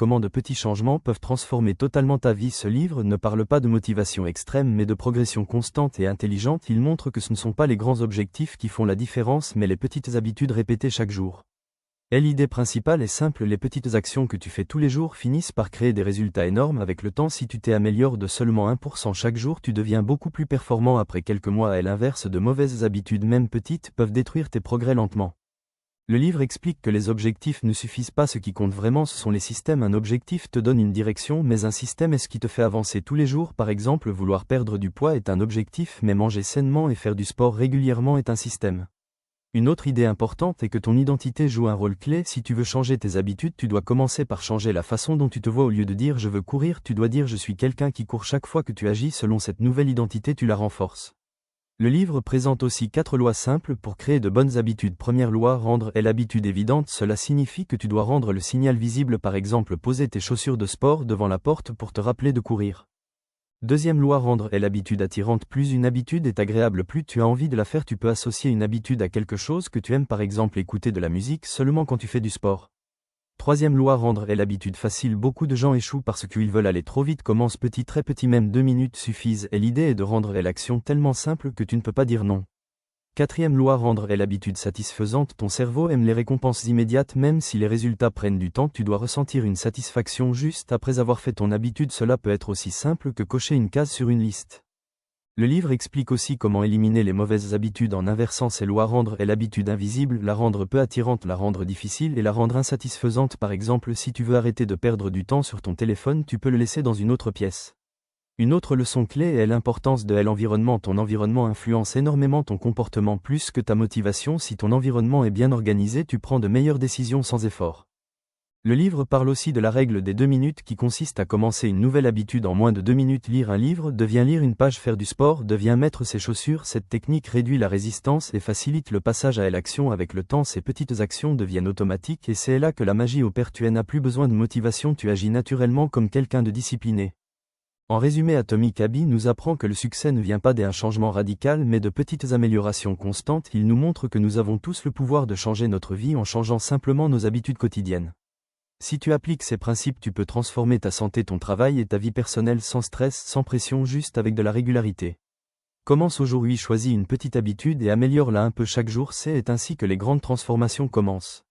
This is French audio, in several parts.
comment de petits changements peuvent transformer totalement ta vie. Ce livre ne parle pas de motivation extrême mais de progression constante et intelligente. Il montre que ce ne sont pas les grands objectifs qui font la différence mais les petites habitudes répétées chaque jour. Et l'idée principale est simple, les petites actions que tu fais tous les jours finissent par créer des résultats énormes avec le temps. Si tu t'améliores de seulement 1% chaque jour, tu deviens beaucoup plus performant après quelques mois. Et l'inverse, de mauvaises habitudes, même petites, peuvent détruire tes progrès lentement. Le livre explique que les objectifs ne suffisent pas, ce qui compte vraiment ce sont les systèmes. Un objectif te donne une direction, mais un système est ce qui te fait avancer tous les jours. Par exemple, vouloir perdre du poids est un objectif, mais manger sainement et faire du sport régulièrement est un système. Une autre idée importante est que ton identité joue un rôle clé. Si tu veux changer tes habitudes, tu dois commencer par changer la façon dont tu te vois. Au lieu de dire « je veux courir », tu dois dire « je suis quelqu'un qui court ». Chaque fois que tu agis selon cette nouvelle identité, tu la renforces. Le livre présente aussi 4 lois simples pour créer de bonnes habitudes. Première loi, rendre l'habitude évidente. Cela signifie que tu dois rendre le signal visible, par exemple poser tes chaussures de sport devant la porte pour te rappeler de courir. Deuxième loi, rendre l'habitude attirante. Plus une habitude est agréable, plus tu as envie de la faire. Tu peux associer une habitude à quelque chose que tu aimes, par exemple écouter de la musique seulement quand tu fais du sport. Troisième loi, rendre l'habitude facile. Beaucoup de gens échouent parce qu'ils veulent aller trop vite. Commence petit, très petit, même 2 minutes suffisent. Et l'idée est de rendre l'action tellement simple que tu ne peux pas dire non. Quatrième loi, rendre l'habitude satisfaisante. Ton cerveau aime les récompenses immédiates, même si les résultats prennent du temps. Tu dois ressentir une satisfaction juste après avoir fait ton habitude. Cela peut être aussi simple que cocher une case sur une liste. Le livre explique aussi comment éliminer les mauvaises habitudes en inversant ces lois. Rendre l'habitude invisible, la rendre peu attirante, la rendre difficile et la rendre insatisfaisante. Par exemple, si tu veux arrêter de perdre du temps sur ton téléphone, tu peux le laisser dans une autre pièce. Une autre leçon clé est l'importance de l'environnement. Ton environnement influence énormément ton comportement plus que ta motivation. Si ton environnement est bien organisé, tu prends de meilleures décisions sans effort. Le livre parle aussi de la règle des 2 minutes qui consiste à commencer une nouvelle habitude en moins de 2 minutes. Lire un livre devient lire une page, faire du sport devient mettre ses chaussures. Cette technique réduit la résistance et facilite le passage à l'action. Avec le temps, ces petites actions deviennent automatiques et c'est là que la magie opère. Tu n'as plus besoin de motivation, tu agis naturellement comme quelqu'un de discipliné. En résumé, Atomic Habits nous apprend que le succès ne vient pas d'un changement radical mais de petites améliorations constantes. Il nous montre que nous avons tous le pouvoir de changer notre vie en changeant simplement nos habitudes quotidiennes. Si tu appliques ces principes, tu peux transformer ta santé, ton travail et ta vie personnelle sans stress, sans pression, juste avec de la régularité. Commence aujourd'hui, choisis une petite habitude et améliore-la un peu chaque jour. C'est ainsi que les grandes transformations commencent.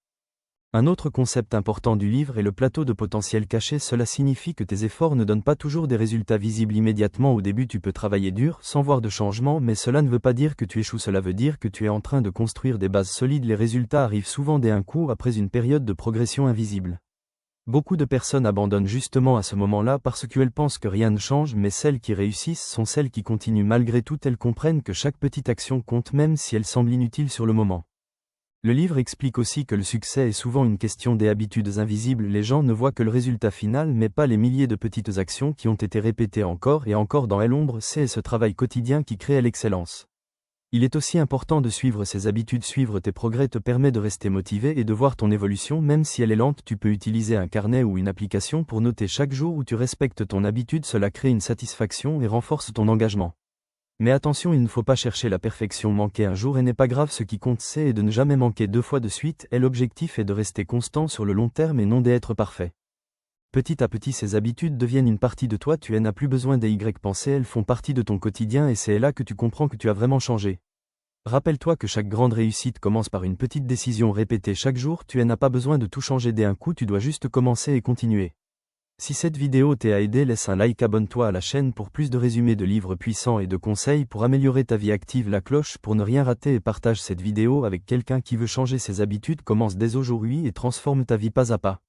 Un autre concept important du livre est le plateau de potentiel caché. Cela signifie que tes efforts ne donnent pas toujours des résultats visibles immédiatement. Au début, tu peux travailler dur, sans voir de changement, mais cela ne veut pas dire que tu échoues. Cela veut dire que tu es en train de construire des bases solides. Les résultats arrivent souvent d'un coup après une période de progression invisible. Beaucoup de personnes abandonnent justement à ce moment-là parce qu'elles pensent que rien ne change, mais celles qui réussissent sont celles qui continuent malgré tout. Elles comprennent que chaque petite action compte même si elle semble inutile sur le moment. Le livre explique aussi que le succès est souvent une question des habitudes invisibles. Les gens ne voient que le résultat final mais pas les milliers de petites actions qui ont été répétées encore et encore dans l'ombre. C'est ce travail quotidien qui crée l'excellence. Il est aussi important de suivre ses habitudes. Suivre tes progrès te permet de rester motivé et de voir ton évolution même si elle est lente. Tu peux utiliser un carnet ou une application pour noter chaque jour où tu respectes ton habitude. Cela crée une satisfaction et renforce ton engagement. Mais attention, il ne faut pas chercher la perfection. Manquer un jour n'est pas grave, ce qui compte c'est de ne jamais manquer 2 fois de suite et l'objectif est de rester constant sur le long terme et non d'être parfait. Petit à petit, ces habitudes deviennent une partie de toi. Tu n'as plus besoin des pensées, elles font partie de ton quotidien et c'est là que tu comprends que tu as vraiment changé. Rappelle-toi que chaque grande réussite commence par une petite décision répétée chaque jour. Tu n'as pas besoin de tout changer d'un coup, tu dois juste commencer et continuer. Si cette vidéo t'a aidé, laisse un like, abonne-toi à la chaîne pour plus de résumés de livres puissants et de conseils pour améliorer ta vie. Active la cloche pour ne rien rater et partage cette vidéo avec quelqu'un qui veut changer ses habitudes. Commence dès aujourd'hui et transforme ta vie pas à pas.